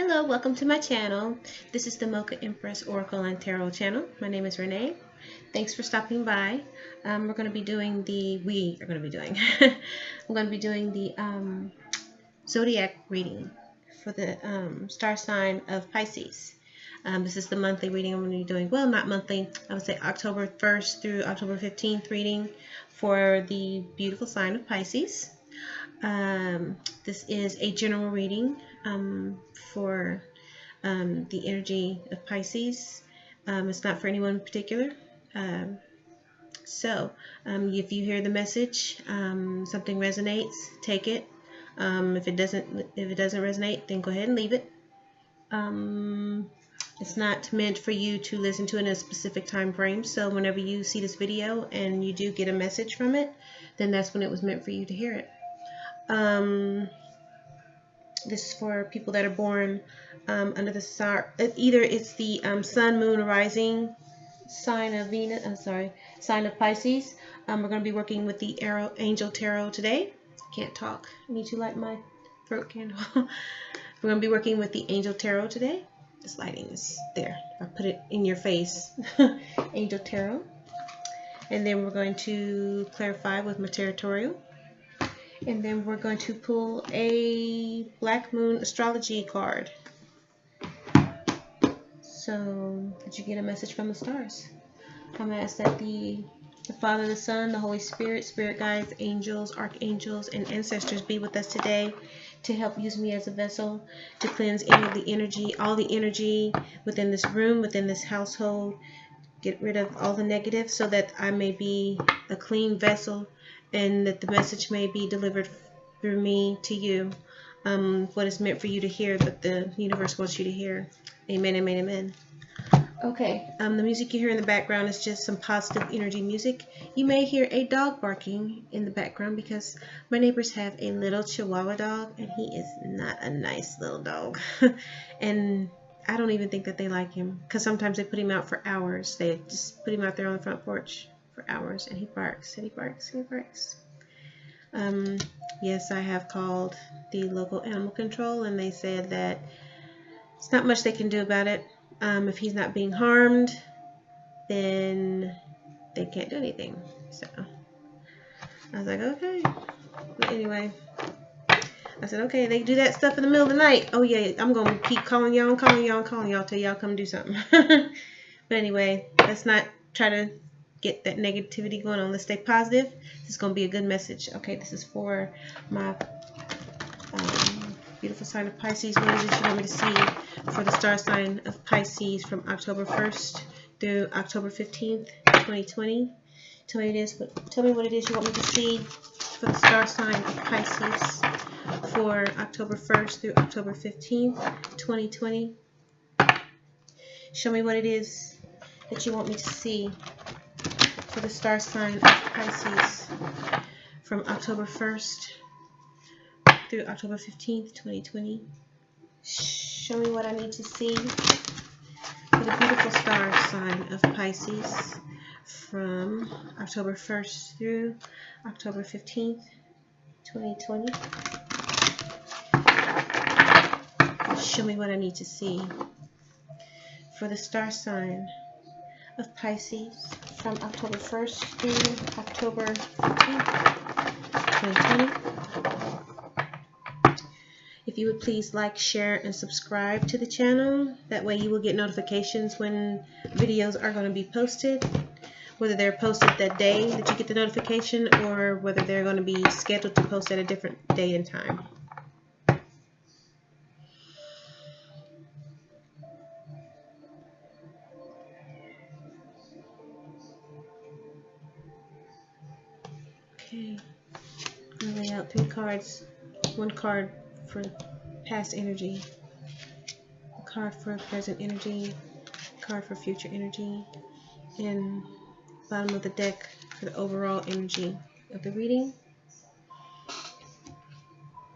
Hello, welcome to my channel. This is the MochaEmprss Oracle and Tarot channel. My name is Renee. Thanks for stopping by. I'm going to be doing the zodiac reading for the star sign of Pisces. This is the monthly reading I'm going to be doing. Well, not monthly. I would say October 1st through October 15th reading for the beautiful sign of Pisces. This is a general reading for the energy of Pisces. It's not for anyone in particular. So if you hear the message, something resonates, take it. If it doesn't resonate, then go ahead and leave it. It's not meant for you to listen to in a specific time frame. So whenever you see this video and you do get a message from it, then that's when it was meant for you to hear it. This is for people that are born under the star. Either it's the sun, moon, or rising sign of sign of Pisces. We're going to be working with the Angel Tarot today. Can't talk. I need to light my throat candle. We're going to be working with the Angel Tarot today. This lighting is there. I put it in your face. Angel Tarot. And then we're going to clarify with my Tarotorial. And then we're going to pull a Black Moon Astrology card, so that you get a message from the stars. I'm going to ask that the Father, the Son, the Holy Spirit, spirit guides, angels, archangels, and ancestors be with us today to help use me as a vessel to cleanse any of the energy, all the energy within this room, within this household, get rid of all the negative so that I may be a clean vessel and that the message may be delivered through me to you, what is meant for you to hear, but the universe wants you to hear. Amen, amen, amen. Okay, the music you hear in the background is just some positive energy music. You may hear a dog barking in the background because my neighbors have a little Chihuahua dog, and he is not a nice little dog. And I don't even think that they like him, because sometimes they put him out for hours. They just put him out there on the front porch for hours, and he barks, and he barks, and he barks. Yes, I have called the local animal control, and they said that it's not much they can do about it. If he's not being harmed, then they can't do anything. So I was like, okay. But anyway, I said, okay, they do that stuff in the middle of the night. Oh yeah, I'm gonna keep calling y'all till y'all come do something. But anyway, let's not try to get that negativity going on. Let's stay positive. This is gonna be a good message. Okay, this is for my beautiful sign of Pisces. What is it you want me to see for the star sign of Pisces from October 1st through October 15th, 2020? Tell me what it is you want me to see for the star sign of Pisces for October 1st through October 15th, 2020. Show me what it is that you want me to see for the star sign of Pisces from October 1st through October 15th, 2020. Show me what I need to see for the beautiful star sign of Pisces from October 1st through October 15th, 2020. Show me what I need to see for the star sign of Pisces from October 1st through October 15th, 2020. If you would please like, share, and subscribe to the channel. That way you will get notifications when videos are going to be posted. Whether they're posted that day that you get the notification, or whether they're going to be scheduled to post at a different day and time. Okay, I'm going to lay out 3 cards. 1 card for past energy, a card for present energy, a card for future energy, and bottom of the deck for the overall energy of the reading.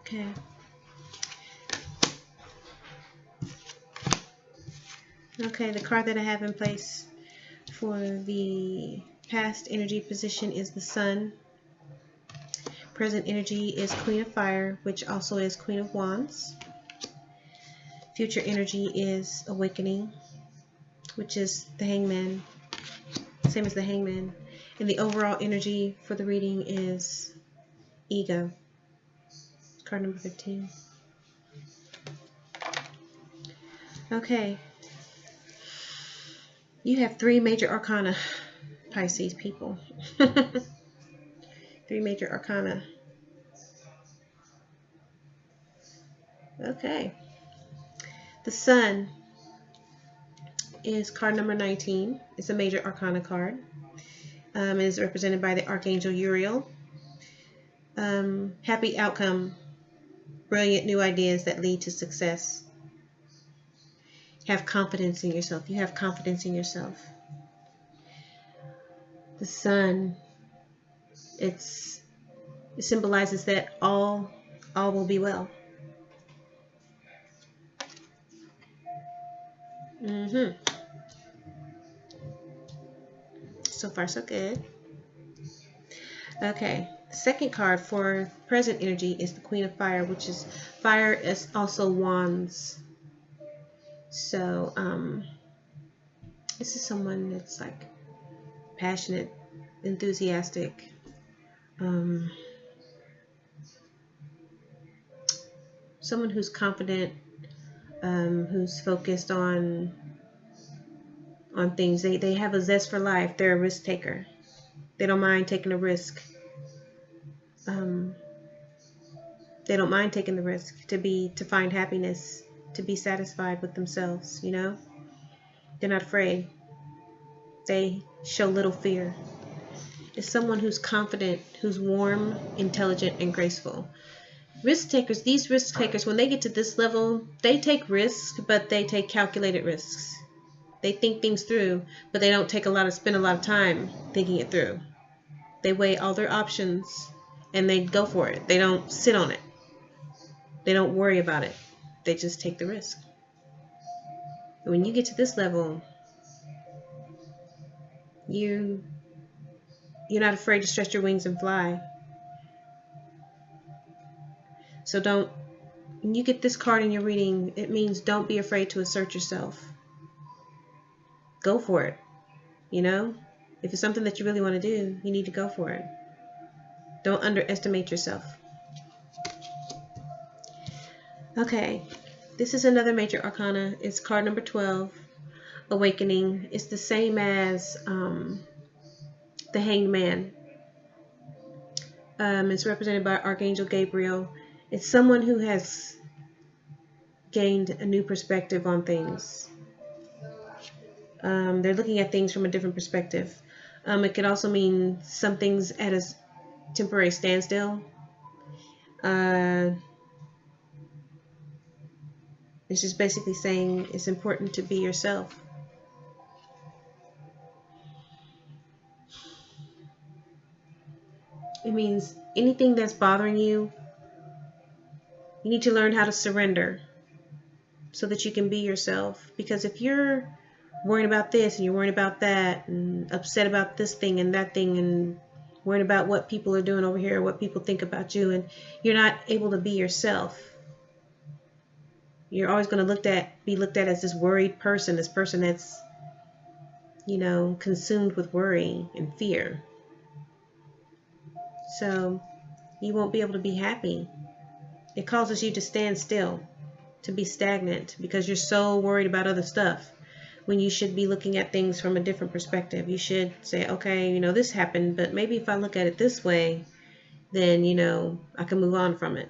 Okay. Okay, the card that I have in place for the past energy position is the Sun. Present energy is Queen of Fire, which also is Queen of Wands. Future energy is awakening, which is the hangman, same as the hangman. And the overall energy for the reading is ego, card number 15. Okay. You have 3 major arcana, Pisces people. 3 major arcana. Okay. The Sun is card number 19. It's a major arcana card. It is represented by the Archangel Uriel. Happy outcome. Brilliant new ideas that lead to success. Have confidence in yourself. You have confidence in yourself. The Sun, it symbolizes that all will be well. So far, so good. Okay. The second card for present energy is the Queen of Fire, which is fire is also wands. So, this is someone that's like passionate, enthusiastic, someone who's confident, who's focused on things. They have a zest for life. They're a risk taker. They don't mind taking a risk. They don't mind taking the risk to find happiness, to be satisfied with themselves, you know? They're not afraid. They show little fear. It's someone who's confident, who's warm, intelligent, and graceful. Risk takers, these risk takers, when they get to this level, they take risks, but they take calculated risks. They think things through, but they don't spend a lot of time thinking it through. They weigh all their options and they go for it. They don't sit on it. They don't worry about it. They just take the risk. And when you get to this level, you're not afraid to stretch your wings and fly. So when you get this card in your reading, it means don't be afraid to assert yourself. Go for it. You know? If it's something that you really want to do, you need to go for it. Don't underestimate yourself. Okay. This is another major arcana. It's card number 12, Awakening. It's the same as the Hanged Man. It's represented by Archangel Gabriel. It's someone who has gained a new perspective on things. They're looking at things from a different perspective. It could also mean something's at a temporary standstill. It's just basically saying it's important to be yourself. It means anything that's bothering you, you need to learn how to surrender so that you can be yourself. Because if you're worrying about this and you're worrying about that and upset about this thing and that thing and worrying about what people are doing over here, what people think about you, and you're not able to be yourself, you're always going to be looked at as this worried person, this person that's, consumed with worry and fear. So you won't be able to be happy. It causes you to stand still, to be stagnant, because you're so worried about other stuff when you should be looking at things from a different perspective. You should say, okay, this happened, but maybe if I look at it this way, then, I can move on from it,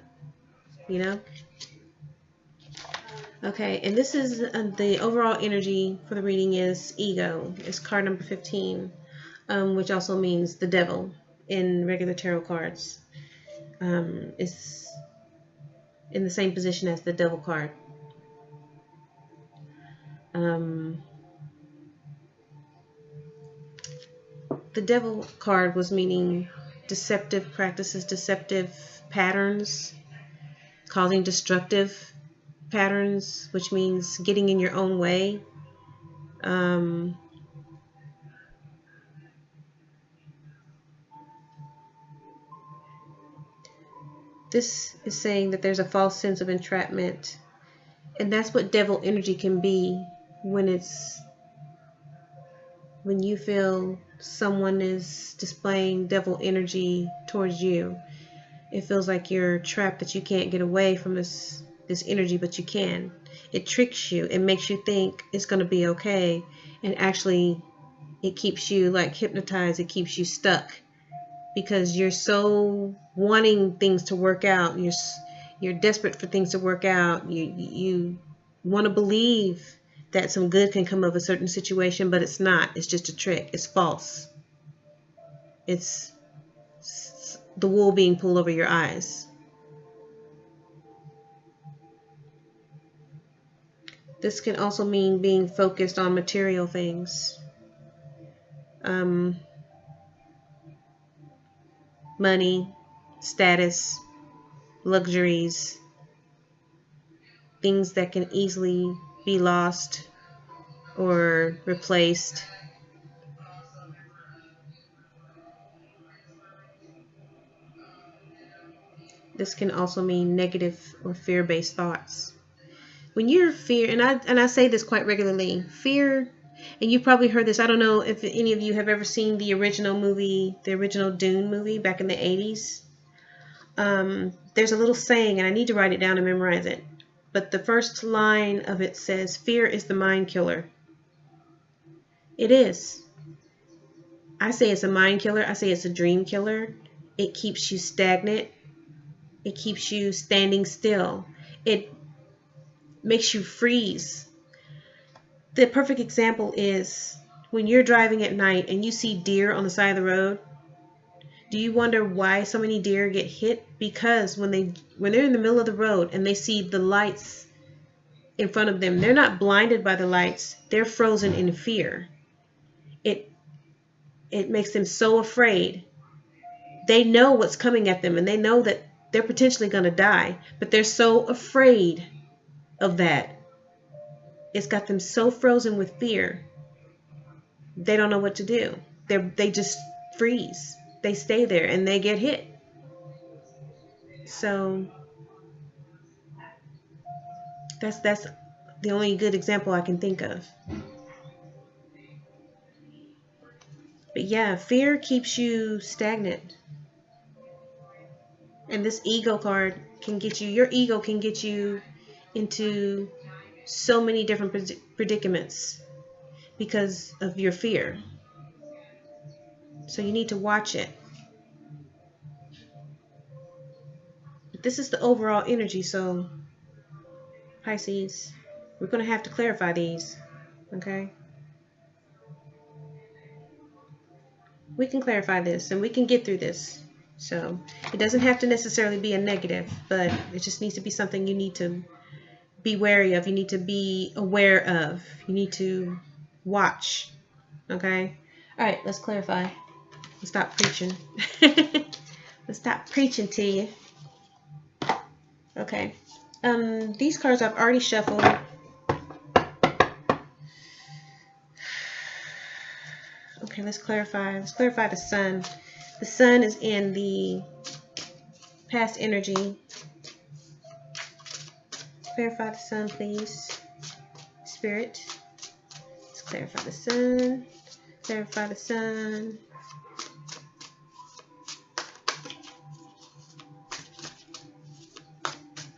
Okay, and this is the overall energy for the reading is ego. It's card number 15, which also means the devil in regular tarot cards. It's in the same position as the devil card. The devil card was meaning deceptive practices, deceptive patterns, causing destructive patterns, which means getting in your own way. This is saying that there's a false sense of entrapment And that's what devil energy can be when you feel someone is displaying devil energy towards you. It feels like you're trapped, that you can't get away from this energy, but you can. It tricks you. It makes you think it's going to be okay. And actually, it keeps you like hypnotized. It keeps you stuck because you're so wanting things to work out. You're desperate for things to work out. You want to believe that some good can come of a certain situation, but it's not. It's just a trick. It's false. It's the wool being pulled over your eyes. This can also mean being focused on material things. Money, status, luxuries, things that can easily be lost or replaced. This can also mean negative or fear-based thoughts. When you're fear, and I say this quite regularly, fear, and you probably heard this. I don't know if any of you have ever seen the original movie, the original Dune movie back in the 80s. There's a little saying, and I need to write it down and memorize it. But the first line of it says, "Fear is the mind killer." It is. I say it's a mind killer. I say it's a dream killer. It keeps you stagnant. It keeps you standing still. It makes you freeze. The perfect example is when you're driving at night and you see deer on the side of the road. Do you wonder why so many deer get hit? Because when they're in the middle of the road and they see the lights in front of them, they're not blinded by the lights. They're frozen in fear. It makes them so afraid. They know what's coming at them, and they know that they're potentially going to die, but they're so afraid of that. It's got them so frozen with fear. They don't know what to do. They just freeze. They stay there and they get hit. So that's the only good example I can think of. But yeah, fear keeps you stagnant. And this ego card can get you, your ego can get you into so many different predicaments because of your fear. So you need to watch it. But this is the overall energy, so Pisces, we're going to have to clarify these, okay? We can clarify this and we can get through this. So it doesn't have to necessarily be a negative, but it just needs to be something you need to be wary of. You need to be aware of. You need to watch, okay? All right, let's clarify. Let's stop preaching. Let's stop preaching to you. Okay. These cards I've already shuffled. Okay, let's clarify. Let's clarify the sun. The sun is in the past energy. Clarify the sun, please. Spirit. Let's clarify the sun. Clarify the sun.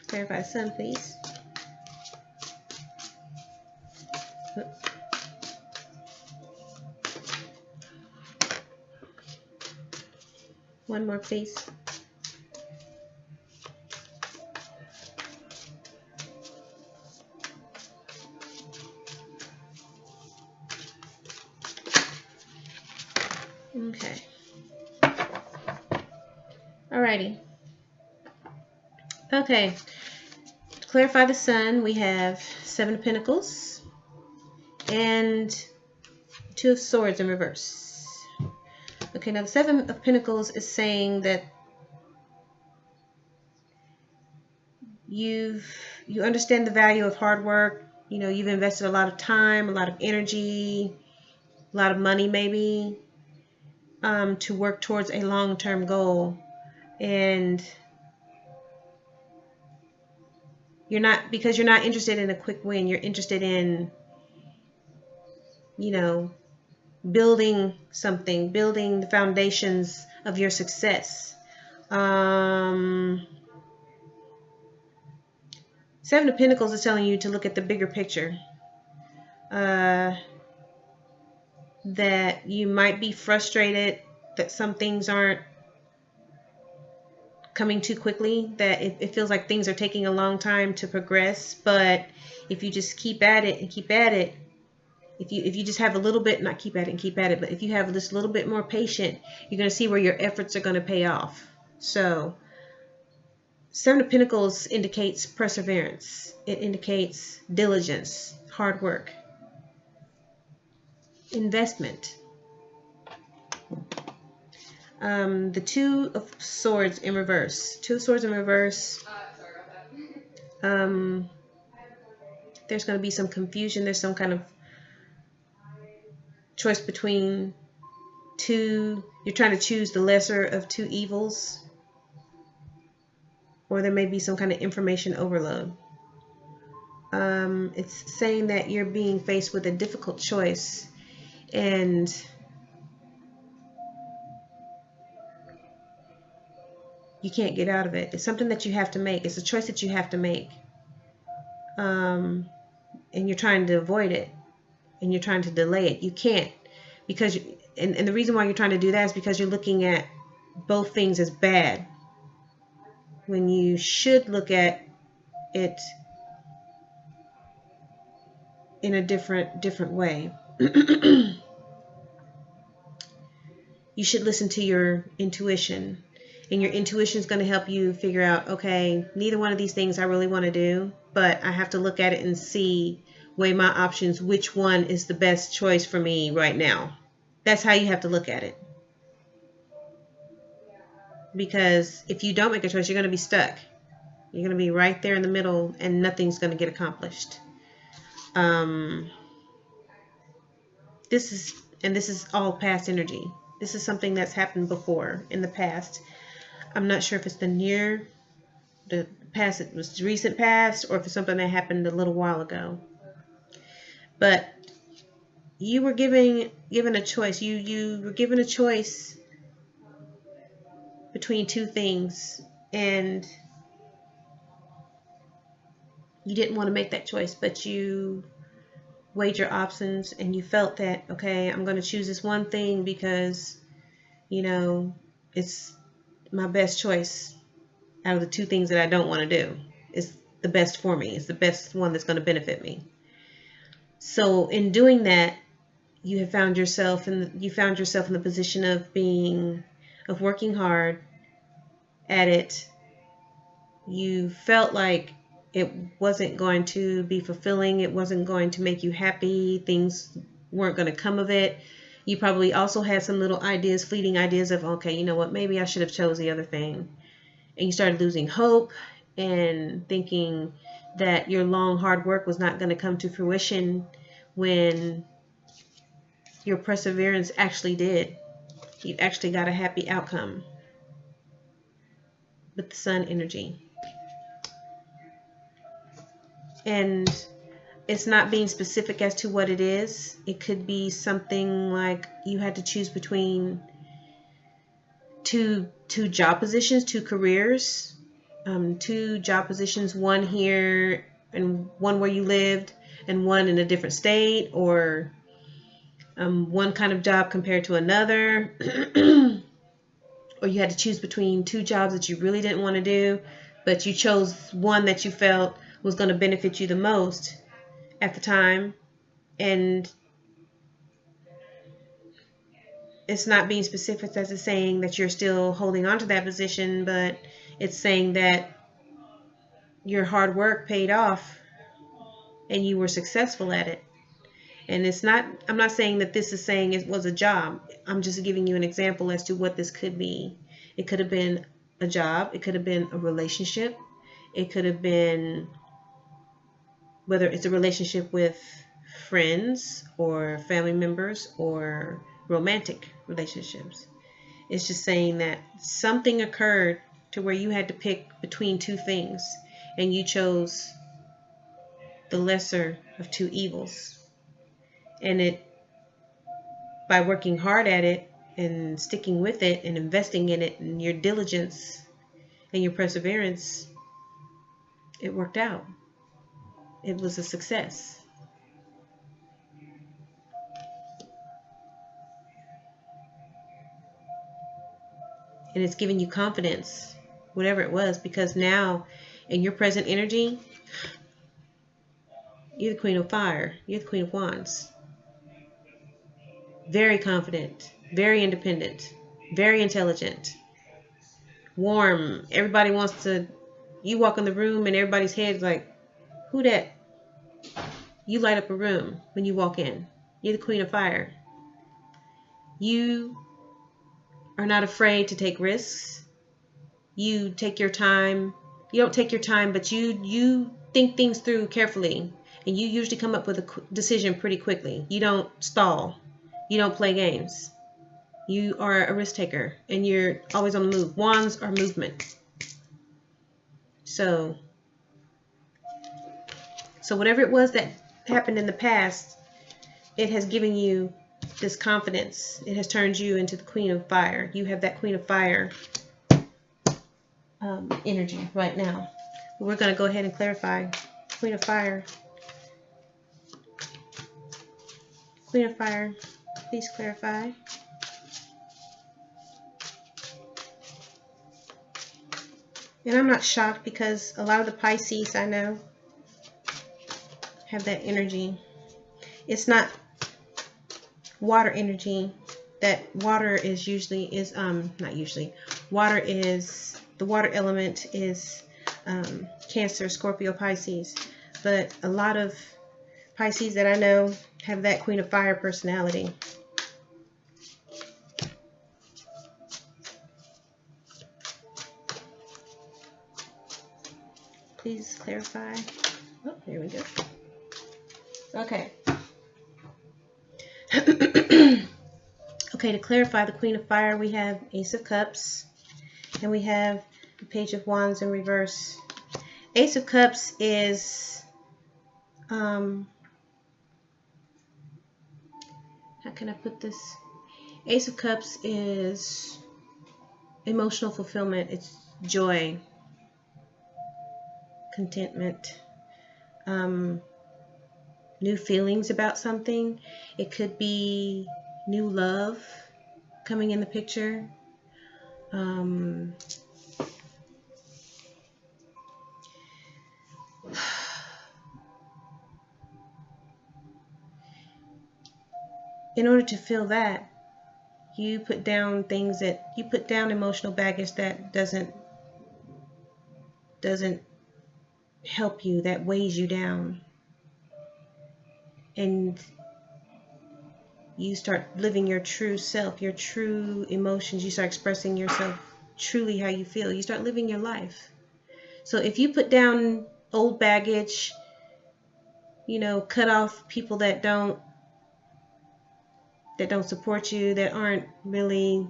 Clarify the sun, please. One more, please. Okay. Alrighty. Okay. To clarify the sun, we have 7 of Pentacles and 2 of Swords in reverse. Okay, now the 7 of Pentacles is saying that you understand the value of hard work. You know, you've invested a lot of time, a lot of energy, a lot of money maybe, to work towards a long-term goal. And because you're not interested in a quick win. You're interested in, building something, building the foundations of your success. Seven of Pentacles is telling you to look at the bigger picture. That you might be frustrated that some things aren't coming too quickly, that it feels like things are taking a long time to progress, but if you just keep at it and keep at it, if you just have a little bit, not keep at it and keep at it, but if you have just a little bit more patient, you're going to see where your efforts are going to pay off. So Seven of Pentacles indicates perseverance. It indicates diligence, hard work, investment. The Two of Swords in reverse. Two of Swords in reverse. Sorry about that. There's going to be some confusion. There's some kind of choice between two. You're trying to choose the lesser of two evils. Or there may be some kind of information overload. It's saying that you're being faced with a difficult choice. And you can't get out of it. It's something that you have to make. It's a choice that you have to make. And you're trying to avoid it. And you're trying to delay it. You can't. Because, and the reason why you're trying to do that is because you're looking at both things as bad. When you should look at it in a different way. You should listen to your intuition. And your intuition is going to help you figure out, okay, neither one of these things I really want to do, but I have to look at it and see, weigh my options, which one is the best choice for me right now. That's how you have to look at it. Because if you don't make a choice, you're going to be stuck. You're going to be right there in the middle and nothing's going to get accomplished. This is all past energy. This is something that's happened before in the past. I'm not sure if it's the past, it was recent past, or if it's something that happened a little while ago. But you were given a choice. You were given a choice between two things, and you didn't want to make that choice, but you weighed your options and you felt that, okay, I'm going to choose this one thing because, it's my best choice out of the two things that I don't want to do. It's the best for me. It's the best one that's going to benefit me. So in doing that, you found yourself in the position of working hard at it. You felt like it wasn't going to be fulfilling. It wasn't going to make you happy. Things weren't going to come of it. You probably also had some little ideas, fleeting ideas of, okay, you know what, maybe I should have chose the other thing. And you started losing hope and thinking that your long, hard work was not going to come to fruition when your perseverance actually did. You actually got a happy outcome with the sun energy. And it's not being specific as to what it is. It could be something like you had to choose between two job positions, two careers, two job positions, one here and one where you lived and one in a different state, or one kind of job compared to another. Or you had to choose between two jobs that you really didn't want to do, but you chose one that you felt was going to benefit you the most at the time. And it's not being specific as it's saying that you're still holding on to that position, but it's saying that your hard work paid off and you were successful at it. And I'm not saying that this is saying it was a job. I'm just giving you an example as to what this could be. It could have been a job. It could have been a relationship. It could have been, whether it's a relationship with friends or family members or romantic relationships. It's just saying that something occurred to where you had to pick between two things and you chose the lesser of two evils. And by working hard at it and sticking with it and investing in it and your diligence and your perseverance, it worked out. It was a success. And it's giving you confidence, whatever it was, because now in your present energy, you're the Queen of Fire. You're the Queen of Wands. Very confident, very independent, very intelligent, warm. Everybody wants to, you walk in the room and everybody's head's like, who that? You light up a room when you walk in. You're the Queen of Fire. You are not afraid to take risks. You take your time. You don't take your time, but you think things through carefully. And you usually come up with a decision pretty quickly. You don't stall. You don't play games. You are a risk taker. And you're always on the move. Wands are movement. So whatever it was that happened in the past, it has given you this confidence. It has turned you into the Queen of Fire. You have that Queen of Fire energy right now. We're going to go ahead and clarify. Queen of Fire. Queen of Fire, please clarify. And I'm not shocked because a lot of the Pisces I know have that energy. It's not water energy. That water is not usually. Water is, the water element is Cancer, Scorpio, Pisces. But a lot of Pisces that I know have that Queen of Fire personality. Please clarify. Oh, here we go. Okay. Okay, to clarify the Queen of Fire, we have Ace of Cups and we have the Page of Wands in reverse. Ace of Cups is how can I put this? Ace of Cups is emotional fulfillment. It's joy, contentment, new feelings about something. It could be new love coming in the picture. In order to feel that, you put down things that you put down emotional baggage that doesn't help you, that weighs you down, and you start living your true self, your true emotions. You start expressing yourself truly how you feel. You start living your life. So if you put down old baggage, cut off people that don't support you, that aren't really,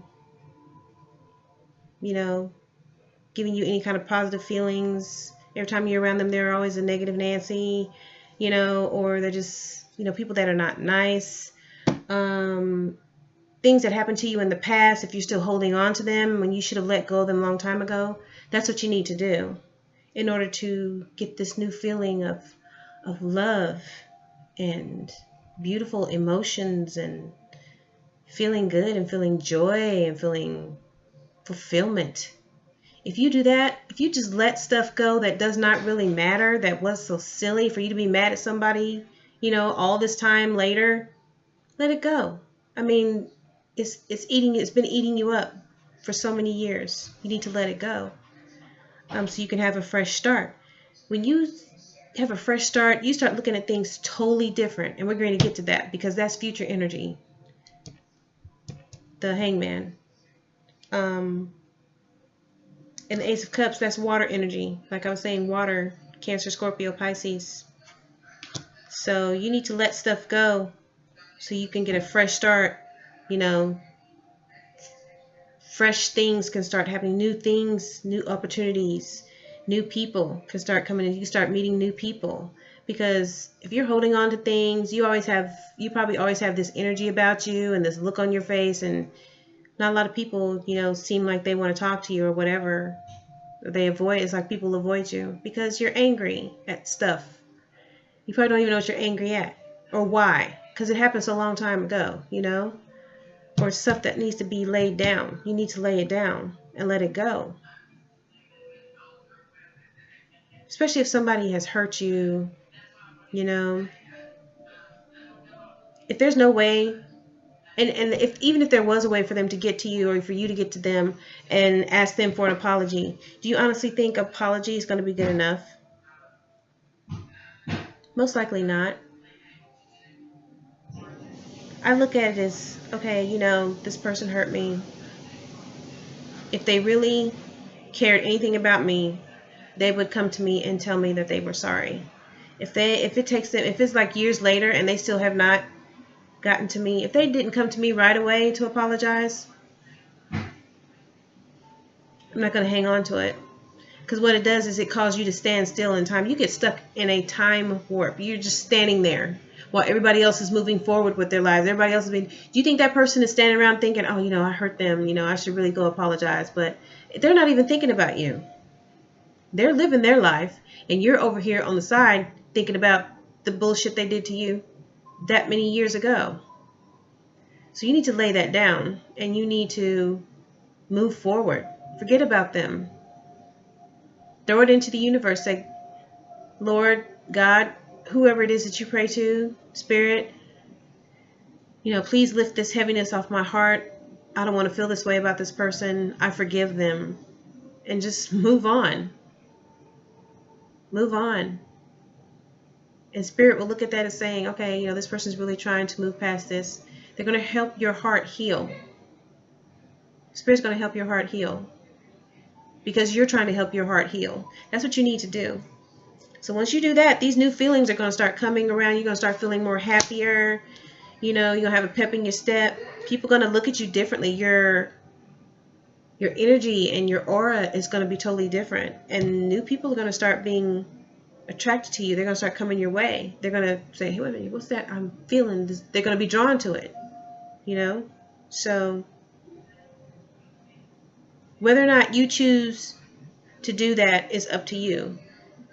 giving you any kind of positive feelings. Every time you're around them, they're always a negative Nancy, or they're just, people that are not nice. Things that happened to you in the past, if you're still holding on to them when you should have let go of them a long time ago, that's what you need to do in order to get this new feeling of love and beautiful emotions and feeling good and feeling joy and feeling fulfillment. If you do that, if you just let stuff go that does not really matter, that was so silly for you to be mad at somebody, all this time later, let it go. I mean, it's been eating you up for so many years. You need to let it go. So you can have a fresh start. When you have a fresh start, you start looking at things totally different. And we're going to get to that because that's future energy. The Hangman. And the Ace of Cups, that's water energy. Like I was saying, water, Cancer, Scorpio, Pisces. So you need to let stuff go so you can get a fresh start. Fresh things can start happening. New things, new opportunities, new people can start coming in. You can start meeting new people. Because if you're holding on to things, you probably always have this energy about you and this look on your face, and not a lot of people, seem like they want to talk to you or whatever. It's like people avoid you because you're angry at stuff. You probably don't even know what you're angry at or why, because it happened so long time ago, or stuff that needs to be laid down. You need to lay it down and let it go. Especially if somebody has hurt you, if there's no way, and even if there was a way for them to get to you or for you to get to them and ask them for an apology, do you honestly think apology is going to be good enough? Most likely not. I look at it as, okay, this person hurt me. If they really cared anything about me, they would come to me and tell me that they were sorry. If it's like years later and they still have not gotten to me, if they didn't come to me right away to apologize, I'm not going to hang on to it. Because what it does is it causes you to stand still in time. You get stuck in a time warp. You're just standing there while everybody else is moving forward with their lives. Everybody else do you think that person is standing around thinking, oh, I hurt them, I should really go apologize? But they're not even thinking about you. They're living their life, and you're over here on the side thinking about the bullshit they did to you that many years ago. So you need to lay that down, and you need to move forward. Forget about them. Throw it into the universe. Say, Lord, God, whoever it is that you pray to, Spirit, please lift this heaviness off my heart. I don't want to feel this way about this person. I forgive them. And just move on. Move on. And Spirit will look at that as saying, okay, this person's really trying to move past this. They're going to help your heart heal. Spirit's going to help your heart heal. Because you're trying to help your heart heal. That's what you need to do. So once you do that, these new feelings are going to start coming around. You're going to start feeling more happier. You're going to have a pep in your step. People are going to look at you differently. Your energy and your aura is going to be totally different. And new people are going to start being attracted to you. They're going to start coming your way. They're going to say, hey, wait a minute, what's that? I'm feeling this. They're going to be drawn to it. So whether or not you choose to do that is up to you.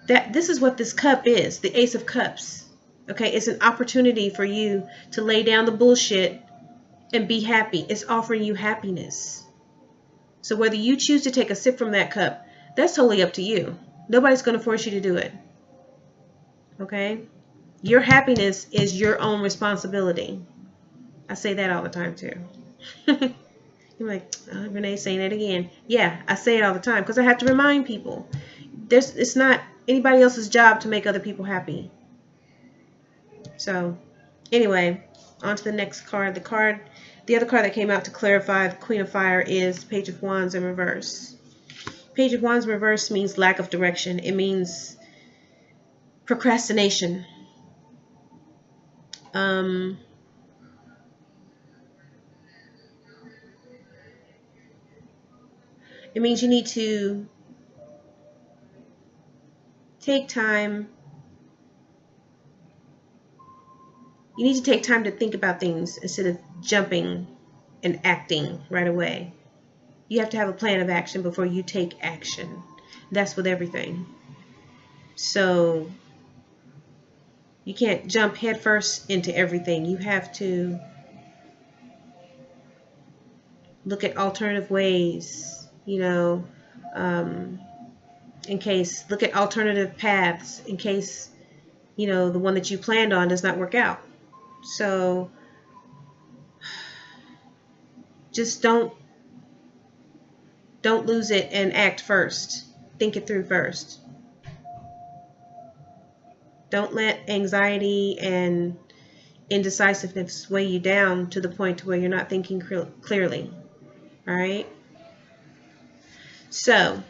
This is what this cup is, the Ace of Cups. Okay, it's an opportunity for you to lay down the bullshit and be happy. It's offering you happiness. So whether you choose to take a sip from that cup, that's totally up to you. Nobody's going to force you to do it. Okay? Your happiness is your own responsibility. I say that all the time too. You're like, oh, Renee's saying it again. Yeah, I say it all the time because I have to remind people. It's not anybody else's job to make other people happy. So, anyway, on to the next card. The other card that came out to clarify the Queen of Fire is Page of Wands in reverse. Page of Wands in reverse means lack of direction. It means procrastination. It means you need to take time. You need to take time to think about things instead of jumping and acting right away. You have to have a plan of action before you take action. That's with everything. So you can't jump headfirst into everything. You have to look at alternative ways, look at alternative paths in case, the one that you planned on does not work out. So just don't lose it and act first. Think it through first. Don't let anxiety and indecisiveness weigh you down to the point to where you're not thinking clearly. All right? So,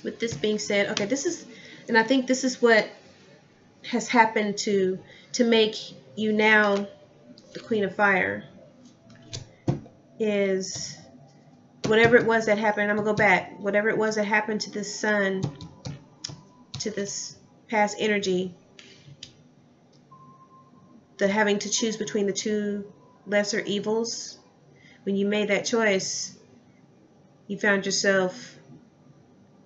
with this being said, okay, I think this is what has happened to make you now the Queen of Fire, is whatever it was that happened. I'm going to go back. Whatever it was that happened to this sun, to this past energy, the having to choose between the two lesser evils, when you made that choice, you found yourself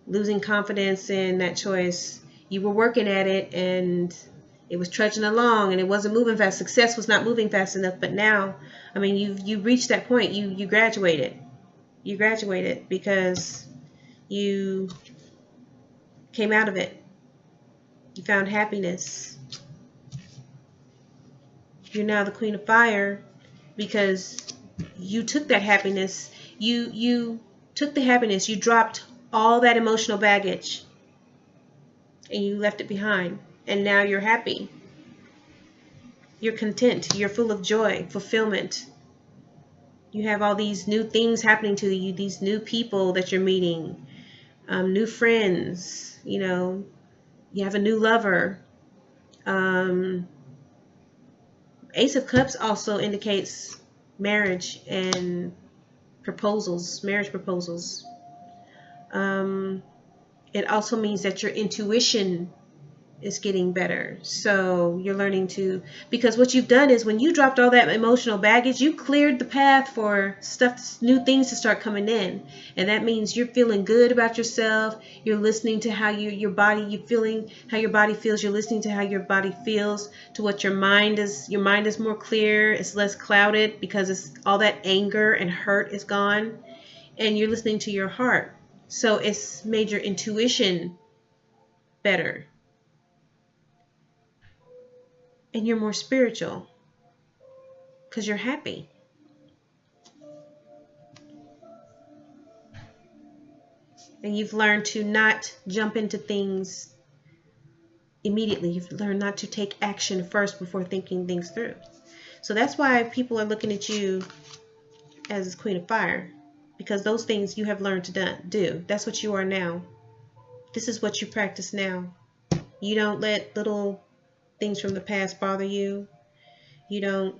losing confidence in that choice. You were working at it and it was trudging along and it wasn't moving fast. Success was not moving fast enough. But now, I mean, you reached that point. You graduated. You graduated because you came out of it. You found happiness. You're now the Queen of Fire because you took that happiness. You took the happiness. You dropped all that emotional baggage and you left it behind. And now you're happy. You're content. You're full of joy, fulfillment. You have all these new things happening to you, these new people that you're meeting, new friends, you know, you have a new lover. Ace of Cups also indicates marriage and proposals, marriage proposals. It also means that your intuition is getting better. So you're learning to, because what you've done is when you dropped all that emotional baggage, you cleared the path for stuff, new things to start coming in. And that means you're feeling good about yourself. You're listening to how your body feels. You're listening to how your body feels, to what your mind is more clear. It's less clouded because it's all that anger and hurt is gone. And you're listening to your heart. So it's made your intuition better. And you're more spiritual because you're happy. And you've learned to not jump into things immediately. You've learned not to take action first before thinking things through. So that's why people are looking at you as Queen of Fire, because those things you have learned to do. That's what you are now. This is what you practice now. You don't let little things from the past bother you. You don't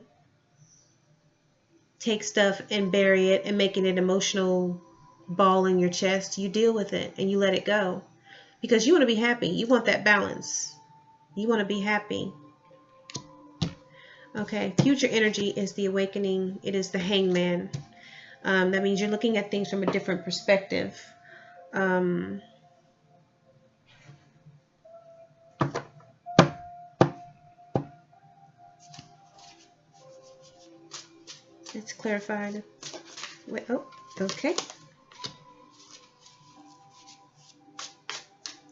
take stuff and bury it and make it an emotional ball in your chest. You deal with it and you let it go because you want to be happy. You want that balance. You want to be happy. Okay, future energy is the awakening. It is the hangman. That means you're looking at things from a different perspective. Let's clarify. Wait, oh, okay.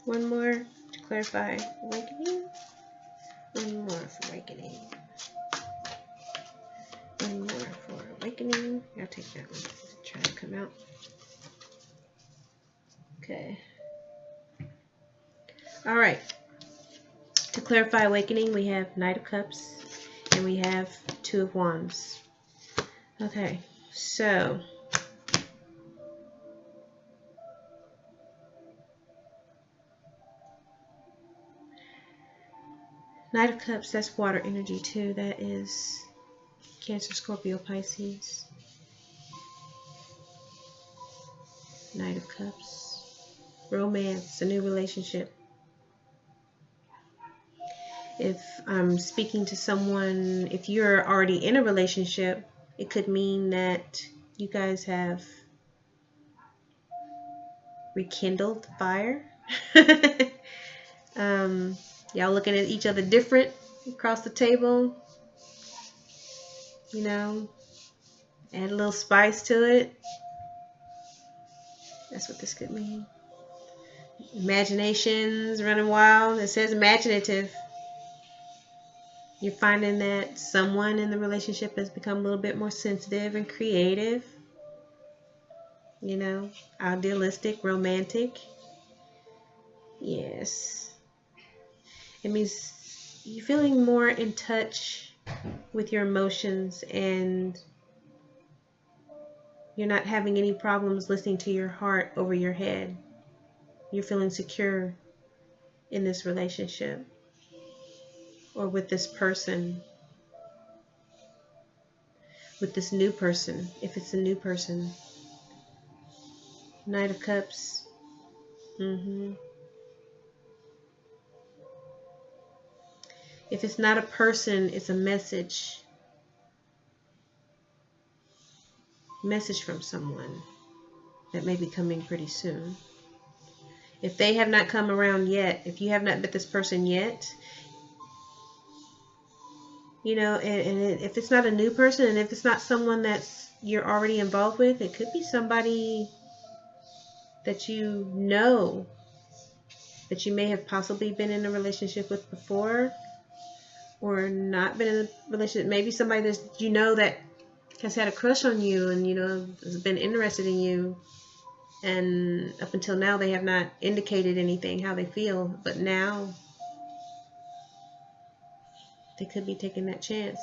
One more to clarify awakening. One more for awakening. One more for awakening. I'll take that one. Try to come out. Okay. All right. To clarify awakening, we have Knight of Cups and we have Two of Wands. Okay, so Knight of Cups, that's water energy too. That is Cancer, Scorpio, Pisces. Knight of Cups, romance, a new relationship. If I'm speaking to someone, if you're already in a relationship, it could mean that you guys have rekindled the fire. Y'all looking at each other different across the table. You know, add a little spice to it. That's what this could mean. Imagination's running wild. It says imaginative. You're finding that someone in the relationship has become a little bit more sensitive and creative. You know, idealistic, romantic. Yes. It means you're feeling more in touch with your emotions and you're not having any problems listening to your heart over your head. You're feeling secure in this relationship or with this person, with this new person, if it's a new person. Knight of Cups. If it's not a person, it's a message. Message from someone that may be coming pretty soon. If they have not come around yet, if you have not met this person yet, you know, and if it's not a new person, and if it's not someone that's you're already involved with, it could be somebody that you know, that you may have possibly been in a relationship with before, or not been in a relationship. Maybe somebody that you know that has had a crush on you, and you know has been interested in you, and up until now they have not indicated anything how they feel, but now they could be taking that chance.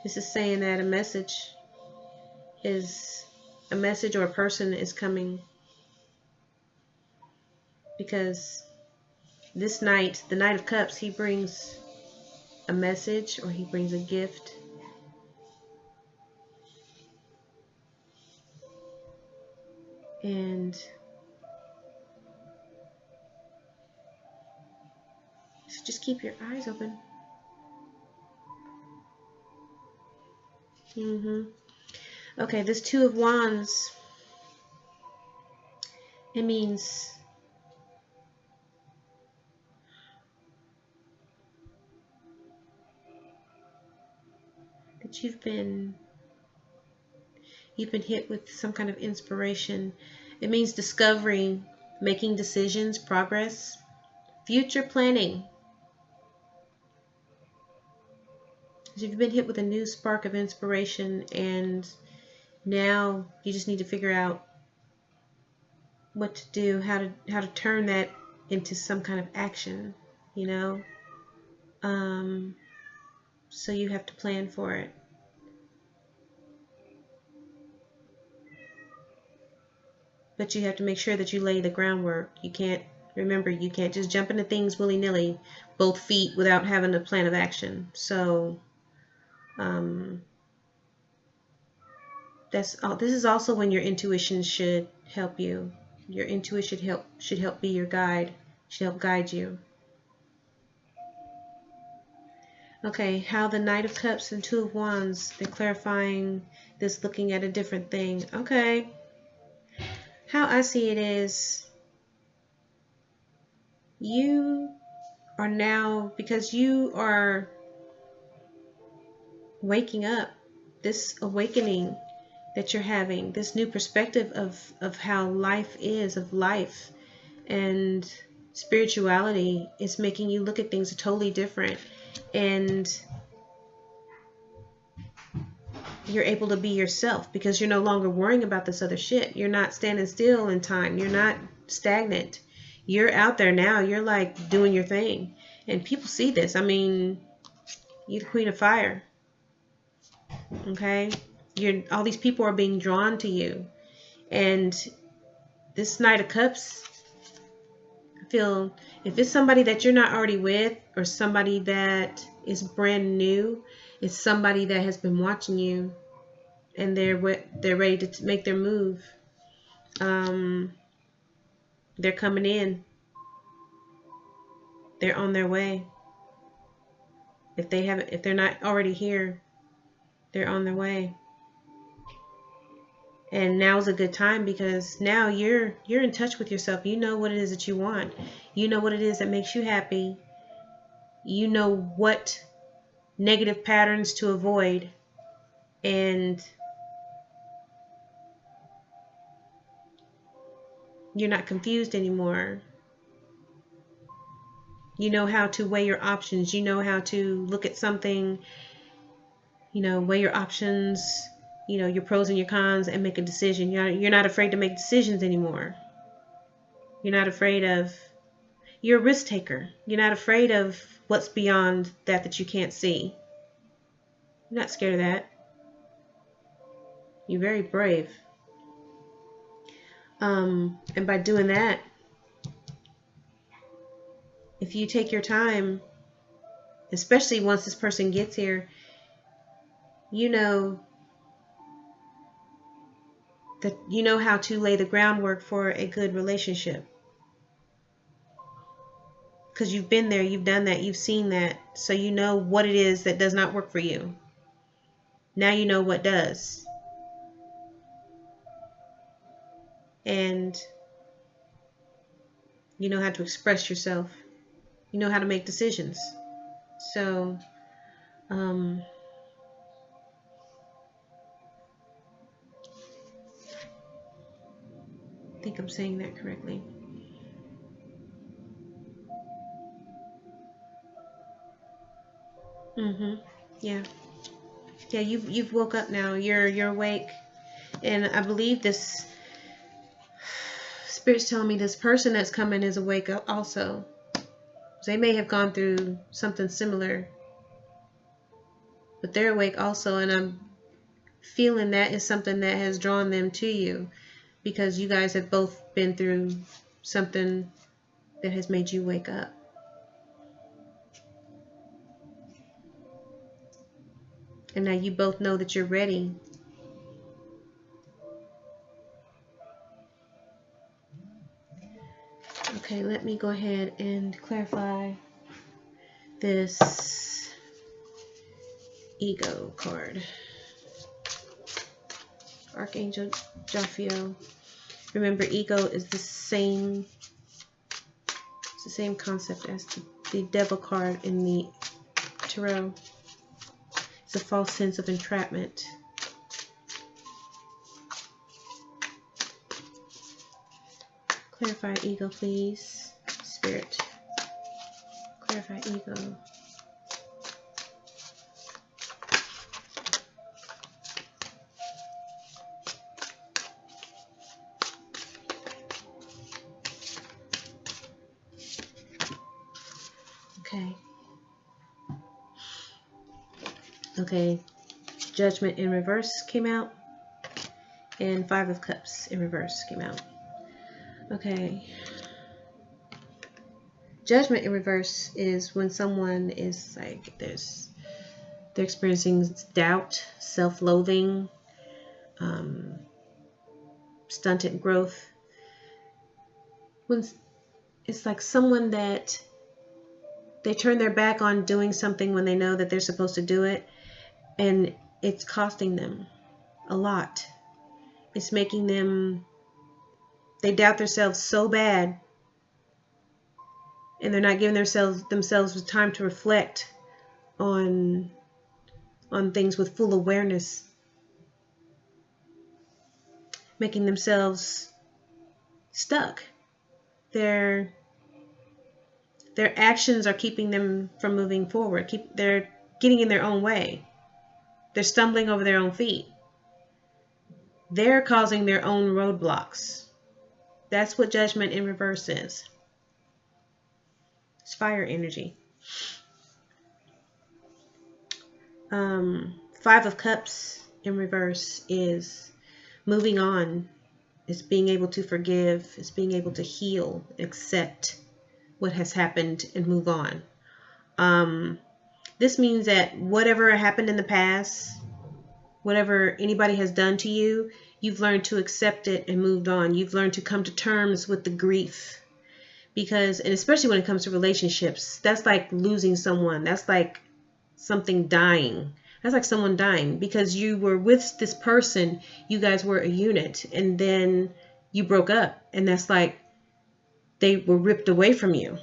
This is saying that a message or a person is coming, because this Knight, the Knight of Cups, he brings a message, or he brings a gift. And so just keep your eyes open. Okay, this Two of Wands, it means that you've been hit with some kind of inspiration. It means discovery, making decisions, progress, future planning. So you've been hit with a new spark of inspiration, and now you just need to figure out what to do, how to turn that into some kind of action, you know. So you have to plan for it. But you have to make sure that you lay the groundwork. You can't just jump into things willy-nilly, both feet, without having a plan of action. So this is also when your intuition should help you. Your intuition should help be your guide, should help guide you. Okay, how the Knight of Cups and Two of Wands, they're clarifying this, looking at a different thing. Okay. How I see it is, you are now, because you are waking up, this awakening that you're having, this new perspective of how life is, of life and spirituality, is making you look at things totally different, and you're able to be yourself because you're no longer worrying about this other shit. You're not standing still in time. You're not stagnant. You're out there now. You're like doing your thing, and people see this. I mean, you're the Queen of Fire. Okay, all these people are being drawn to you, and this Knight of Cups, I feel, if it's somebody that you're not already with, or somebody that is brand new, it's somebody that has been watching you, and they're ready to make their move. They're coming in. They're on their way. If they're not already here, they're on their way. And now's a good time, because now you're in touch with yourself. You know what it is that you want. You know what it is that makes you happy. You know what negative patterns to avoid, and you're not confused anymore. You know how to weigh your options. You know how to look at something, weigh your options, your pros and your cons, and make a decision. You're not afraid to make decisions anymore. You're not afraid of, you're a risk taker. You're not afraid of what's beyond that you can't see. You're not scared of that. You're very brave. And by doing that, if you take your time, especially once this person gets here, you know how to lay the groundwork for a good relationship. because you've been there, you've done that, you've seen that, so you know what it is that does not work for you. Now you know what does. And you know how to express yourself. You know how to make decisions. So, I think I'm saying that correctly. Yeah. Yeah, you've woke up now. You're awake. And I believe this Spirit's telling me this person that's coming is awake also. They may have gone through something similar, but they're awake also, and I'm feeling that is something that has drawn them to you, because you guys have both been through something that has made you wake up. And now you both know that you're ready. Okay, let me go ahead and clarify this ego card. Archangel Jophiel. Remember, ego is the same concept as the devil card in the tarot. It's a false sense of entrapment. Clarify ego, please. Spirit. Clarify ego. Okay. Judgment in reverse came out, and Five of Cups in reverse came out. Okay. Judgment in reverse is when someone is like, they're experiencing doubt, self-loathing, stunted growth. When it's like someone that they turn their back on doing something when they know that they're supposed to do it, and it's costing them a lot. It's making them, they doubt themselves so bad, and they're not giving themselves time to reflect on things with full awareness, making themselves stuck. Their actions are keeping them from moving forward. They're getting in their own way. They're stumbling over their own feet. They're causing their own roadblocks. That's what judgment in reverse is. It's fire energy. Five of Cups in reverse is moving on. It's being able to forgive. It's being able to heal, accept what has happened, and move on. This means that whatever happened in the past, whatever anybody has done to you, you've learned to accept it and moved on. You've learned to come to terms with the grief. Because, and especially when it comes to relationships, that's like losing someone. That's like something dying. That's like someone dying, because you were with this person, you guys were a unit, and then you broke up, and that's like they were ripped away from you.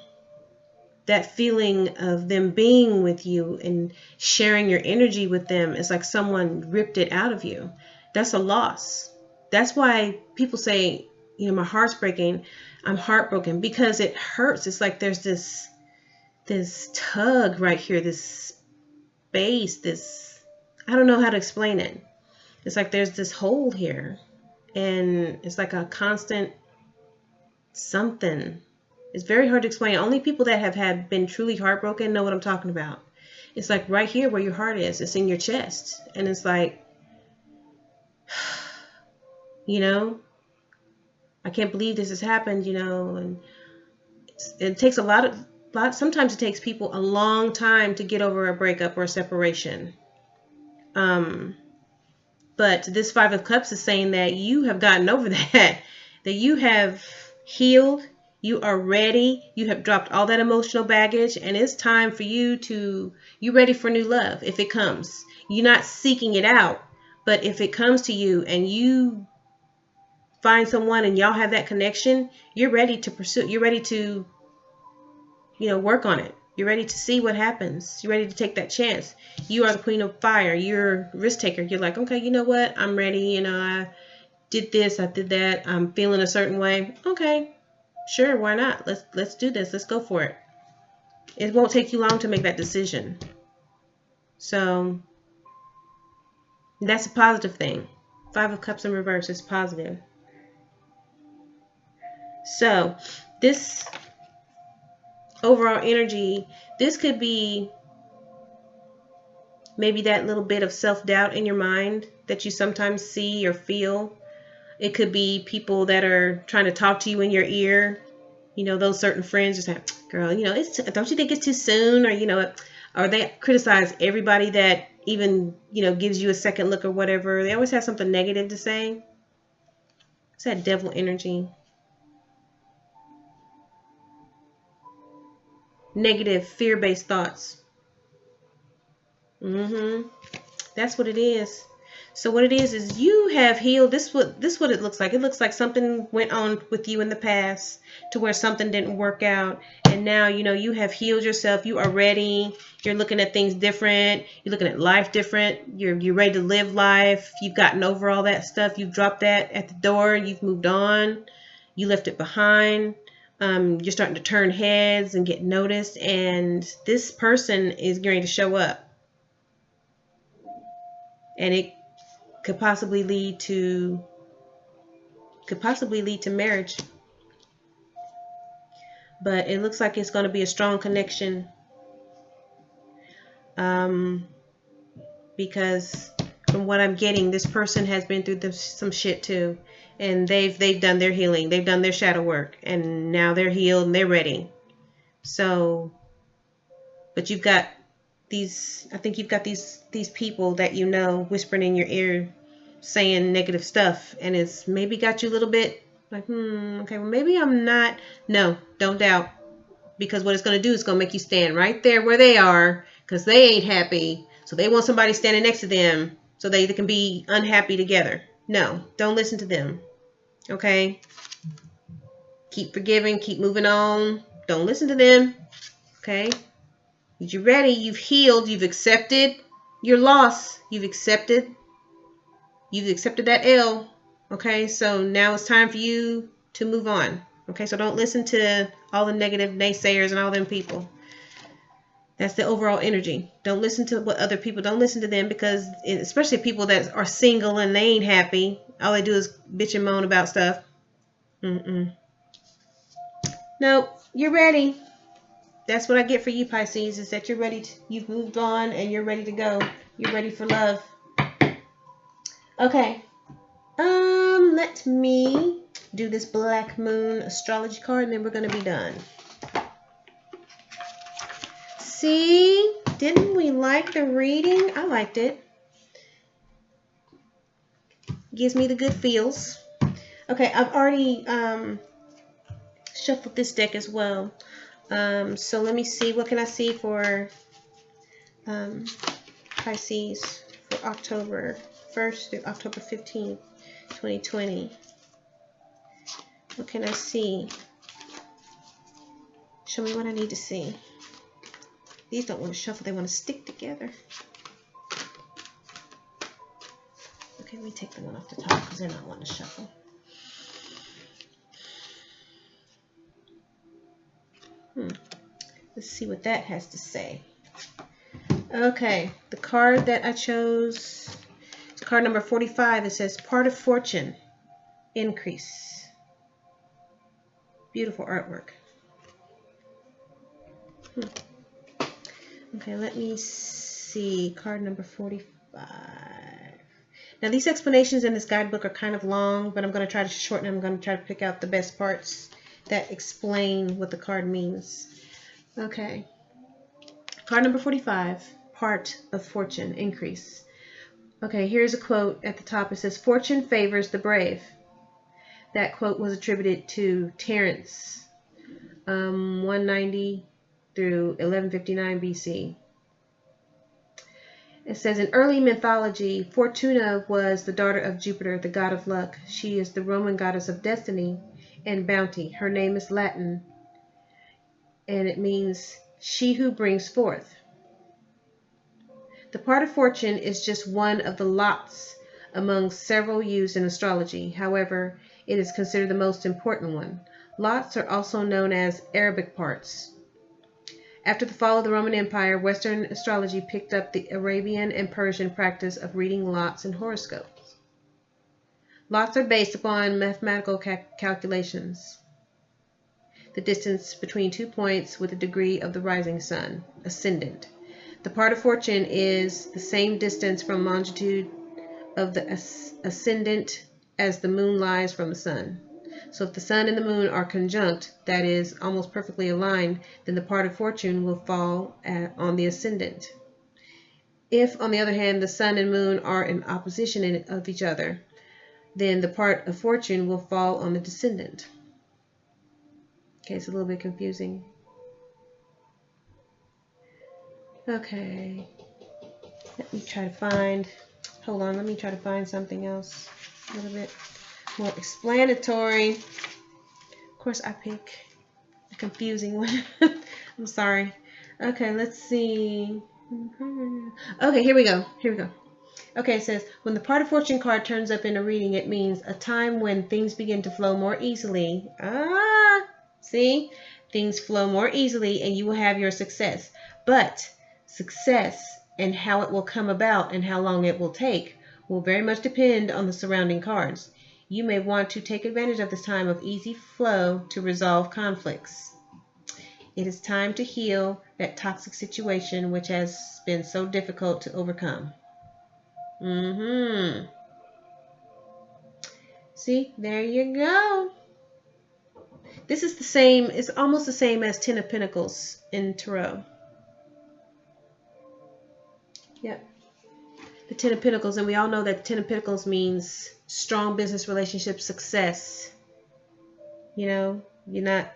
That feeling of them being with you and sharing your energy with them is like someone ripped it out of you. That's a loss. That's why people say, you know, my heart's breaking. I'm heartbroken, because it hurts. It's like there's this tug right here, this space, I don't know how to explain it. It's like there's this hole here, and it's like a constant something. It's very hard to explain. Only people that have been truly heartbroken know what I'm talking about. It's like right here where your heart is. It's in your chest. And it's like, you know, I can't believe this has happened, you know. And it takes sometimes it takes people a long time to get over a breakup or a separation. But this Five of Cups is saying that you have gotten over that, that you have healed, You are ready. You have dropped all that emotional baggage, and it's time for you to, you're ready for new love if it comes. You're not seeking it out, but if it comes to you and you find someone and y'all have that connection, you're ready to pursue. You're ready to, work on it. You're ready to see what happens. You're ready to take that chance. You are the queen of fire. You're a risk taker. You're like, okay, you know what? I'm ready. I did this. I did that. I'm feeling a certain way. Okay, sure. Why not? Let's do this. Let's go for it. It won't take you long to make that decision. So that's a positive thing. 5 of Cups in reverse is positive. So this overall energy, this could be maybe that little bit of self-doubt in your mind that you sometimes see or feel. It could be people that are trying to talk to you in your ear. Those certain friends just say, girl, don't you think it's too soon? Or they criticize everybody that even, gives you a second look or whatever. They always have something negative to say. It's that devil energy. Negative, fear-based thoughts. That's what it is. So what it is you have healed. This what it looks like. It looks like something went on with you in the past to where something didn't work out, and now you have healed yourself. You are ready. You're looking at things different. You're looking at life different. You're ready to live life. You've gotten over all that stuff. You've dropped that at the door. You've moved on. You left it behind. You're starting to turn heads and get noticed, and this person is going to show up, and it could possibly lead to marriage. But it looks like it's going to be a strong connection, because from what I'm getting, this person has been through some shit too, and they've done their healing, they've done their shadow work, and now they're healed and they're ready. So, but you've got these people that whispering in your ear, saying negative stuff, and it's maybe got you a little bit like, okay, well maybe I'm not. No, don't doubt, because what it's going to do is going to make you stand right there where they are, because they ain't happy, so they want somebody standing next to them so they can be unhappy together. No, don't listen to them. Okay, keep forgiving, keep moving on. Don't listen to them. Okay, you're ready. You've healed. You've accepted your loss. You've accepted that L. Okay, so now it's time for you to move on. Okay, so don't listen to all the negative naysayers and all them people. That's the overall energy. Don't listen to what other people, don't listen to them, because especially people that are single and they ain't happy. All they do is bitch and moan about stuff. Nope, you're ready. That's what I get for you, Pisces, is that you're ready. You've moved on and you're ready to go. You're ready for love. Okay. Let me do this Black Moon astrology card, and then we're going to be done. See? Didn't we like the reading? I liked it. Gives me the good feels. Okay, I've already shuffled this deck as well. So let me see. What can I see for Pisces for October 1st through October 15th, 2020? What can I see? Show me what I need to see. These don't want to shuffle. They want to stick together. Okay, let me take the one off the top because they're not wanting to shuffle. Let's see what that has to say. Okay, the card that I chose is card number 45. It says part of fortune, increase. Beautiful artwork. Okay, let me see. Card number 45. Now, these explanations in this guidebook are kind of long, but I'm going to try to shorten them. I'm going to try to pick out the best parts that explain what the card means. Okay. Card number 45, part of fortune, increase. Okay, here's a quote at the top. It says, "Fortune favors the brave." That quote was attributed to Terence 190 through 1159 BC. It says, in early mythology, Fortuna was the daughter of Jupiter, the god of luck. She is the Roman goddess of destiny and bounty. Her name is Latin, and it means she who brings forth. The part of fortune is just one of the lots among several used in astrology. However, it is considered the most important one. Lots are also known as Arabic parts. After the fall of the Roman Empire, Western astrology picked up the Arabian and Persian practice of reading lots and horoscopes. Lots are based upon mathematical calculations. The distance between 2 points with the degree of the rising sun, ascendant. The part of fortune is the same distance from longitude of the ascendant as the moon lies from the sun. So if the sun and the moon are conjunct, that is, almost perfectly aligned, then the part of fortune will fall on the ascendant. If, on the other hand, the sun and moon are in opposition of each other, then the part of fortune will fall on the descendant. Okay, it's a little bit confusing. Okay, let me try to find, hold on, let me try to find something else a little bit more explanatory. Of course, I pick a confusing one. I'm sorry. Okay, let's see. Okay, here we go. Okay, it says, when the part of fortune card turns up in a reading, it means a time when things begin to flow more easily. See? Things flow more easily and you will have your success. But success and how it will come about and how long it will take will very much depend on the surrounding cards. You may want to take advantage of this time of easy flow to resolve conflicts. It is time to heal that toxic situation which has been so difficult to overcome. See, there you go. This is the same, it's almost the same as Ten of Pentacles in Tarot. Yep. The Ten of Pentacles, and we all know that the Ten of Pentacles means strong business relationship success. You know, you're not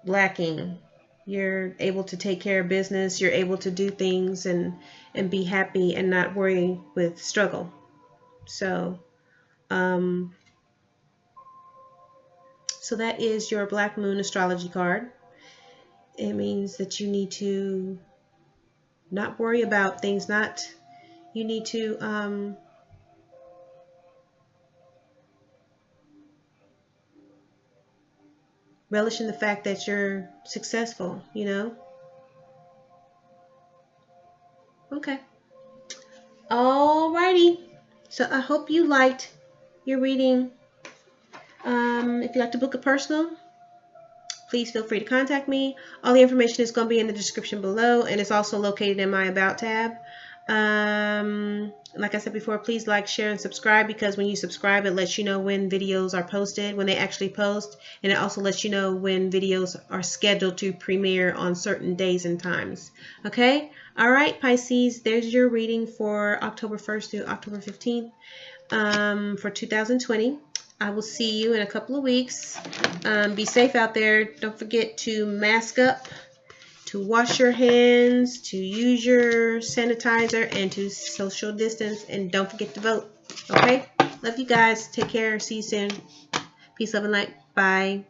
lacking. You're able to take care of business. You're able to do things and be happy and not worry with struggle. So, so that is your Black Moon astrology card. It means that you need to not worry about things, you need to relish in the fact that you're successful, you know? Okay. Alrighty. So I hope you liked your reading. If you'd like to book a personal, please feel free to contact me. All the information is going to be in the description below, and it's also located in my About tab. Like I said before, please like, share, and subscribe, because when you subscribe, it lets you know when videos are posted, when they actually post, and it also lets you know when videos are scheduled to premiere on certain days and times. Okay? All right, Pisces, there's your reading for October 1st through October 15th for 2020. I will see you in a couple of weeks. Be safe out there. Don't forget to mask up, to wash your hands, to use your sanitizer, and to social distance. And don't forget to vote. Okay? Love you guys. Take care. See you soon. Peace, love, and light. Bye.